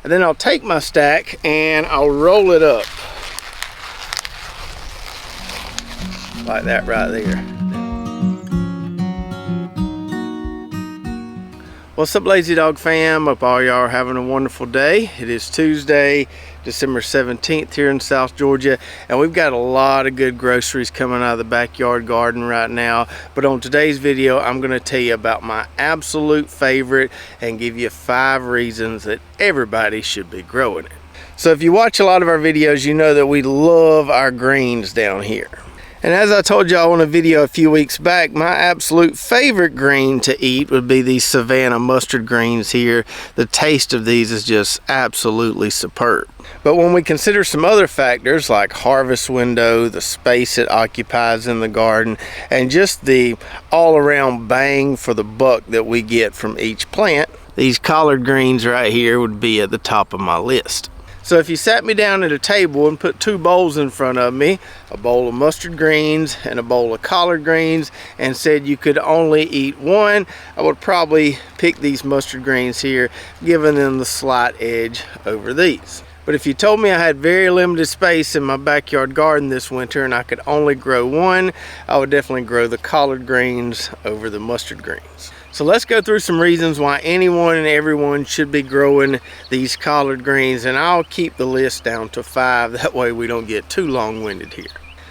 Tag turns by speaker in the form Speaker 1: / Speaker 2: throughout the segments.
Speaker 1: And then I'll take my stack and I'll roll it up like that right there. What's up, Lazy Dog fam? Hope all y'all are having a wonderful day. It is Tuesday, December 17th here in South Georgia, and we've got a lot of good groceries coming out of the backyard garden right now. But on today's video, I'm going to tell you about my absolute favorite and give you 5 reasons that everybody should be growing it. So if you watch a lot of our videos, you know that we love our greens down here. And as I told y'all in a video a few weeks back, my absolute favorite green to eat would be these Savannah mustard greens here. The taste of these is just absolutely superb. But when we consider some other factors like harvest window, the space it occupies in the garden, and just the all-around bang for the buck that we get from each plant, these collard greens right here would be at the top of my list. So if you sat me down at a table and put 2 bowls in front of me, a bowl of mustard greens and a bowl of collard greens, and said you could only eat one, I would probably pick these mustard greens here, giving them the slight edge over these. But if you told me I had very limited space in my backyard garden this winter and I could only grow one, I would definitely grow the collard greens over the mustard greens. So let's go through some reasons why anyone and everyone should be growing these collard greens, and I'll keep the list down to 5. That way we don't get too long-winded here.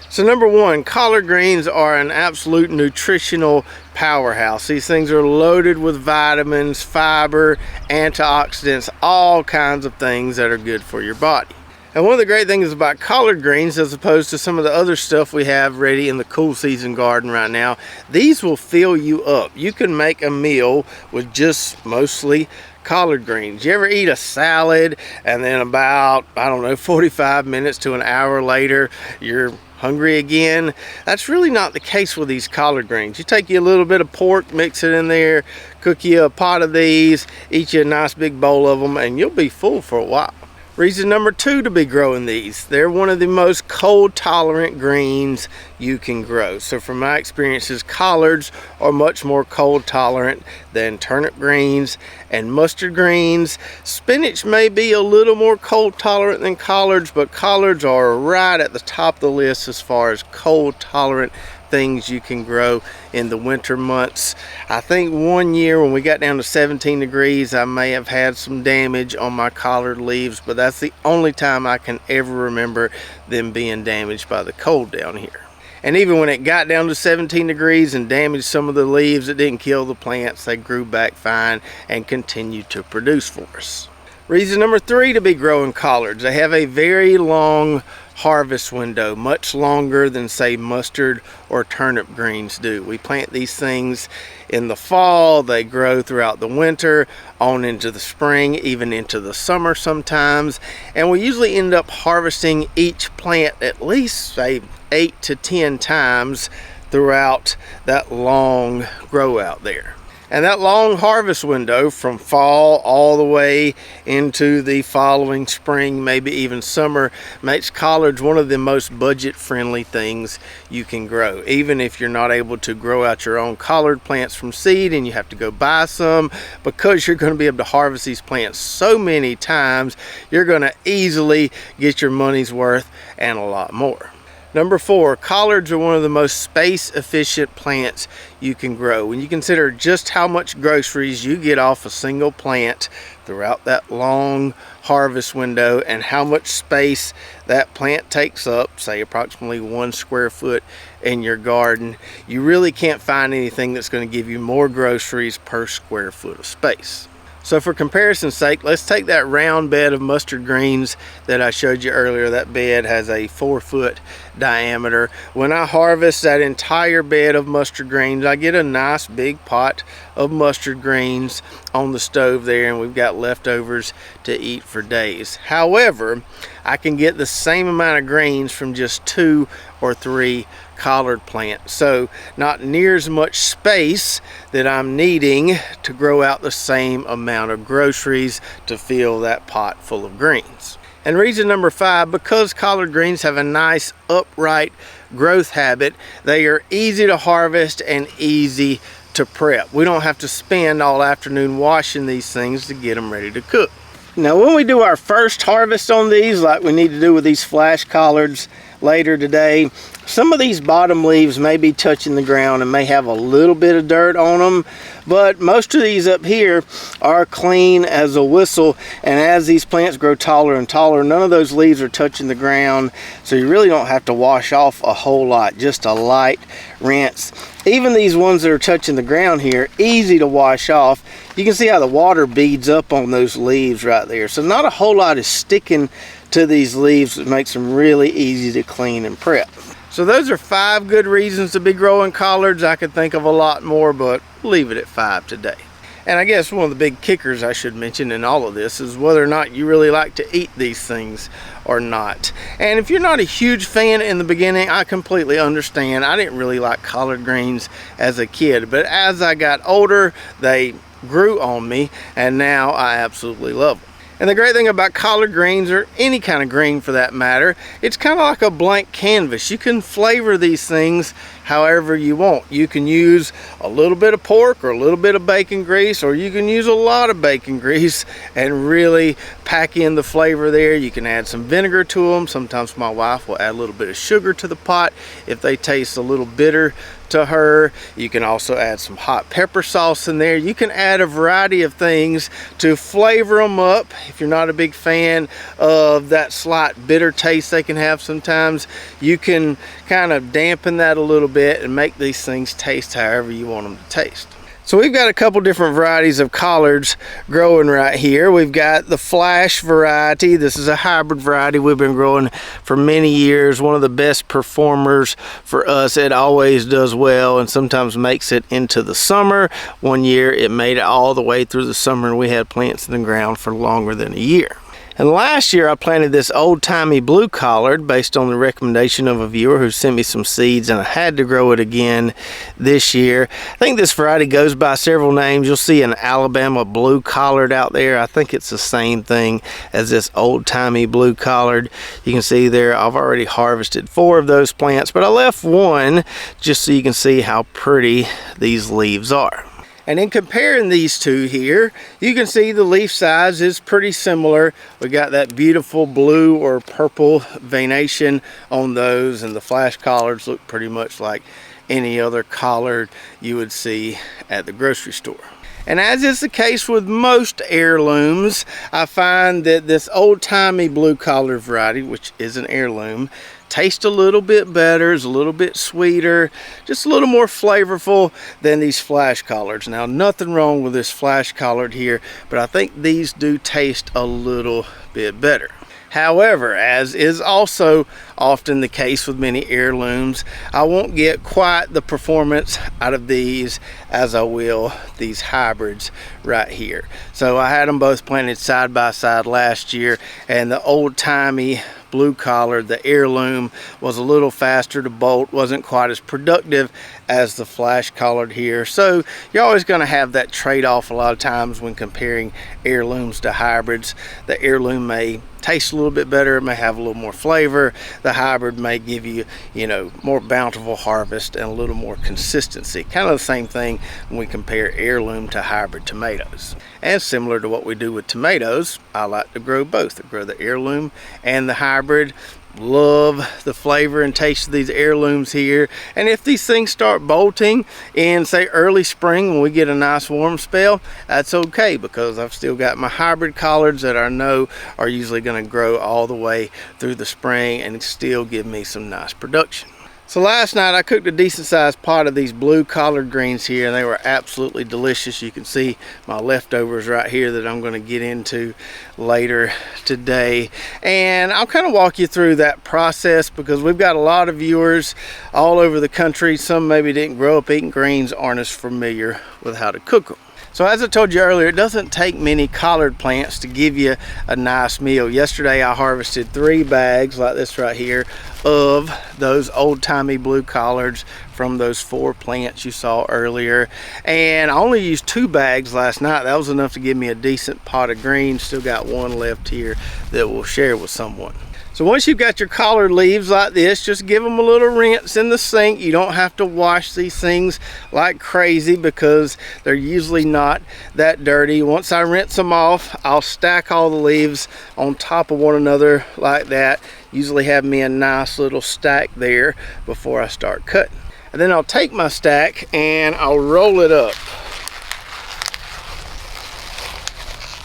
Speaker 1: So number 1, collard greens are an absolute nutritional powerhouse. These things are loaded with vitamins, fiber, antioxidants, all kinds of things that are good for your body. And one of the great things about collard greens, as opposed to some of the other stuff we have ready in the cool season garden right now, these will fill you up. You can make a meal with just mostly collard greens. You ever eat a salad and then about, I don't know, 45 minutes to an hour later, you're hungry again? That's really not the case with these collard greens. You take you a little bit of pork, mix it in there, cook you a pot of these, eat you a nice big bowl of them, and you'll be full for a while. Reason number 2 to be growing these, they're one of the most cold tolerant greens you can grow. So from my experiences, collards are much more cold tolerant than turnip greens and mustard greens. Spinach may be a little more cold tolerant than collards, but collards are right at the top of the list as far as cold tolerant things you can grow in the winter months. I think one year when we got down to 17 degrees, I may have had some damage on my collard leaves, but that's the only time I can ever remember them being damaged by the cold down here. And even when it got down to 17 degrees and damaged some of the leaves, it didn't kill the plants. They grew back fine and continued to produce for us. Reason number 3 to be growing collards, they have a very long harvest window, much longer than say mustard or turnip greens do. We plant these things in the fall, they grow throughout the winter, on into the spring, even into the summer sometimes, and we usually end up harvesting each plant at least say 8 to 10 times throughout that long grow out there. And that long harvest window from fall all the way into the following spring, maybe even summer, makes collards one of the most budget-friendly things you can grow. Even if you're not able to grow out your own collard plants from seed and you have to go buy some, because you're going to be able to harvest these plants so many times, you're going to easily get your money's worth and a lot more. Number 4, collards are one of the most space-efficient plants you can grow. When you consider just how much groceries you get off a single plant throughout that long harvest window and how much space that plant takes up, say approximately 1 square foot in your garden, you really can't find anything that's going to give you more groceries per square foot of space. So for comparison's sake, let's take that round bed of mustard greens that I showed you earlier. That bed has a 4-foot diameter. When I harvest that entire bed of mustard greens, I get a nice big pot of mustard greens on the stove there, and we've got leftovers to eat for days. However, I can get the same amount of greens from just 2 or 3 collard plants, so not near as much space that I'm needing to grow out the same amount of groceries to fill that pot full of greens. And reason number 5, because collard greens have a nice upright growth habit, they are easy to harvest and easy to prep. We don't have to spend all afternoon washing these things to get them ready to cook. Now when we do our first harvest on these, like we need to do with these flash collards later today, some of these bottom leaves may be touching the ground and may have a little bit of dirt on them, but most of these up here are clean as a whistle. And as these plants grow taller and taller, none of those leaves are touching the ground, so you really don't have to wash off a whole lot, just a light rinse. Even these ones that are touching the ground here, easy to wash off. You can see how the water beads up on those leaves right there, so not a whole lot is sticking to these leaves. It makes them really easy to clean and prep. So those are 5 good reasons to be growing collards. I could think of a lot more, but leave it at 5 today. And I guess one of the big kickers I should mention in all of this is whether or not you really like to eat these things or not. And if you're not a huge fan in the beginning, I completely understand. I didn't really like collard greens as a kid, but as I got older, they grew on me, and now I absolutely love them. And the great thing about collard greens, or any kind of green for that matter, it's kind of like a blank canvas. You can flavor these things however you want. You can use a little bit of pork or a little bit of bacon grease, or you can use a lot of bacon grease and really pack in the flavor there. You can add some vinegar to them. Sometimes my wife will add a little bit of sugar to the pot if they taste a little bitter to her. You can also add some hot pepper sauce in there. You can add a variety of things to flavor them up. If you're not a big fan of that slight bitter taste they can have sometimes, you can kind of dampen that a little bit and make these things taste however you want them to taste. So we've got a couple different varieties of collards growing right here. We've got the flash variety. This is a hybrid variety we've been growing for many years. One of the best performers for us. It always does well and sometimes makes it into the summer. One year it made it all the way through the summer and we had plants in the ground for longer than a year. And last year I planted this old-timey blue collard based on the recommendation of a viewer who sent me some seeds, and I had to grow it again this year. I think this variety goes by several names. You'll see an Alabama blue collard out there. I think it's the same thing as this old-timey blue collard. You can see there I've already harvested 4 of those plants, but I left one just so you can see how pretty these leaves are. And in comparing these two here, you can see the leaf size is pretty similar. We got that beautiful blue or purple veination on those, and the flash collards look pretty much like any other collard you would see at the grocery store. And as is the case with most heirlooms, I find that this old-timey blue collard variety, which is an heirloom, tastes a little bit better, is a little bit sweeter, just a little more flavorful than these flash collards. Now, nothing wrong with this flash collard here, but I think these do taste a little bit better. However, as is also often the case with many heirlooms, I won't get quite the performance out of these as I will these hybrids right here. So I had them both planted side by side last year, and the old-timey blue collard, the heirloom, was a little faster to bolt, wasn't quite as productive as the flash collard here. So you're always going to have that trade-off a lot of times when comparing heirlooms to hybrids. The heirloom may taste a little bit better, it may have a little more flavor. The hybrid may give you, more bountiful harvest and a little more consistency. Kind of the same thing when we compare heirloom to hybrid tomatoes. And similar to what we do with tomatoes, I like to grow both. I grow the heirloom and the hybrid. Love the flavor and taste of these heirlooms here. And if these things start bolting in, say, early spring when we get a nice warm spell, that's okay, because I've still got my hybrid collards that I know are usually going to grow all the way through the spring and still give me some nice production. So last night I cooked a decent sized pot of these blue collard greens here, and they were absolutely delicious. You can see my leftovers right here that I'm going to get into later today, and I'll kind of walk you through that process because we've got a lot of viewers all over the country. Some maybe didn't grow up eating greens, aren't as familiar with how to cook them. So as I told you earlier, it doesn't take many collard plants to give you a nice meal. Yesterday I harvested 3 bags like this right here of those old-timey blue collards from those 4 plants you saw earlier, and I only used 2 bags last night. That was enough to give me a decent pot of greens. Still got 1 left here that we'll share with someone. So once you've got your collard leaves like this, just give them a little rinse in the sink. You don't have to wash these things like crazy because they're usually not that dirty. Once I rinse them off, I'll stack all the leaves on top of one another like that. Usually have me a nice little stack there before I start cutting. And then I'll take my stack and I'll roll it up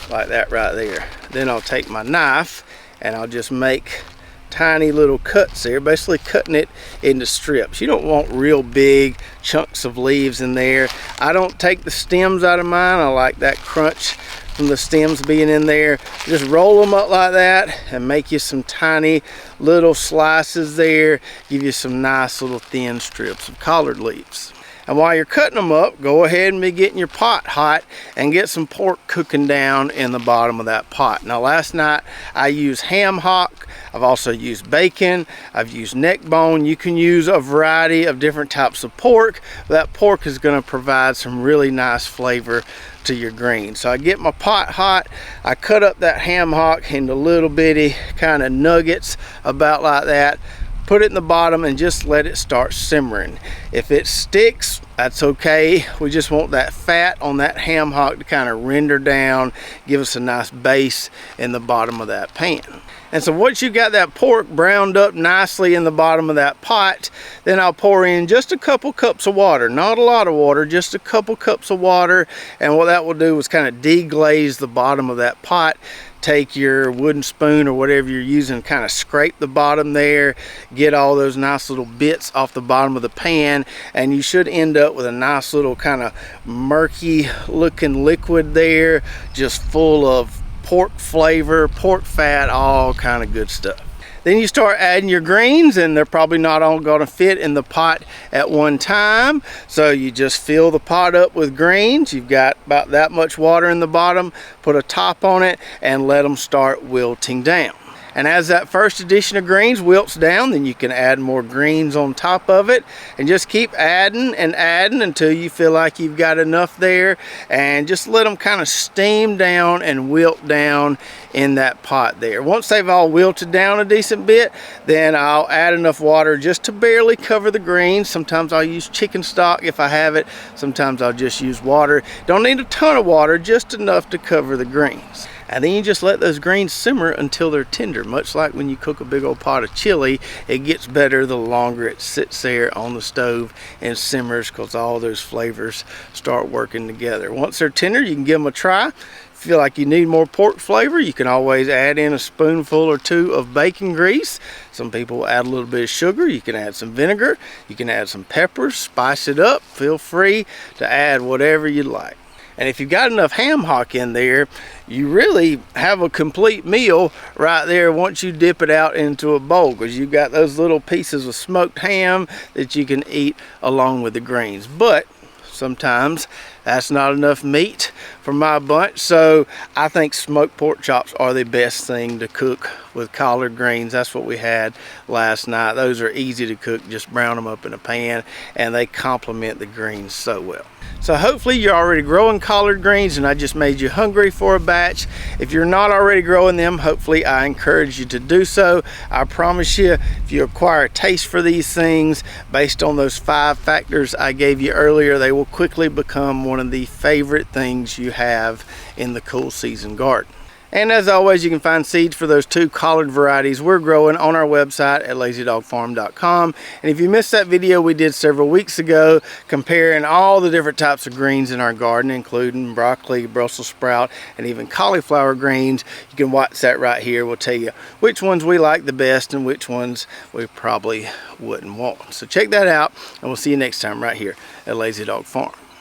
Speaker 1: like that right there. Then I'll take my knife and I'll just make tiny little cuts there, basically cutting it into strips. You don't want real big chunks of leaves in there. I don't take the stems out of mine. I like that crunch from the stems being in there. Just roll them up like that and make you some tiny little slices there. Give you some nice little thin strips of collard leaves. And while you're cutting them up, go ahead and be getting your pot hot and get some pork cooking down in the bottom of that pot. Now last night I used ham hock. I've also used bacon. I've used neck bone. You can use a variety of different types of pork. That pork is going to provide some really nice flavor to your greens. So I get my pot hot. I cut up that ham hock into little bitty kind of nuggets about like that. Put it in the bottom and just let it start simmering. If it sticks, that's okay. We just want that fat on that ham hock to kind of render down, give us a nice base in the bottom of that pan. And so once you got that pork browned up nicely in the bottom of that pot, then I'll pour in just a couple cups of water. Not a lot of water, just a couple cups of water. And what that will do is kind of deglaze the bottom of that pot. Take your wooden spoon or whatever you're using, kind of scrape the bottom there, get all those nice little bits off the bottom of the pan, and you should end up with a nice little kind of murky looking liquid there, just full of pork flavor, pork fat, all kind of good stuff. Then you start adding your greens, and they're probably not all going to fit in the pot at one time. So you just fill the pot up with greens. You've got about that much water in the bottom. Put a top on it and let them start wilting down. And as that first addition of greens wilts down, then you can add more greens on top of it and just keep adding and adding until you feel like you've got enough there, and just let them kind of steam down and wilt down in that pot there. Once they've all wilted down a decent bit, then I'll add enough water just to barely cover the greens. Sometimes I'll use chicken stock if I have it. Sometimes I'll just use water. Don't need a ton of water, just enough to cover the greens. And then you just let those greens simmer until they're tender. Much like when you cook a big old pot of chili, it gets better the longer it sits there on the stove and simmers, because all those flavors start working together. Once they're tender, you can give them a try. Feel like you need more pork flavor, you can always add in a spoonful or two of bacon grease. Some people add a little bit of sugar. You can add some vinegar, you can add some peppers, spice it up. Feel free to add whatever you like. And if you've got enough ham hock in there, you really have a complete meal right there once you dip it out into a bowl, because you've got those little pieces of smoked ham that you can eat along with the greens. But sometimes that's not enough meat for my bunch, so I think smoked pork chops are the best thing to cook with collard greens. That's what we had last night. Those are easy to cook, just brown them up in a pan, and they complement the greens so well. So hopefully you're already growing collard greens and I just made you hungry for a batch. If you're not already growing them, hopefully I encourage you to do so. I promise you, if you acquire a taste for these things based on those 5 factors I gave you earlier, they will quickly become one of the favorite things you have in the cool season garden. And as always, you can find seeds for those 2 collard varieties we're growing on our website at lazydogfarm.com. And if you missed that video we did several weeks ago comparing all the different types of greens in our garden, including broccoli, Brussels sprout, and even cauliflower greens, you can watch that right here. We'll tell you which ones we like the best and which ones we probably wouldn't want. So check that out, and we'll see you next time right here at Lazy Dog Farm.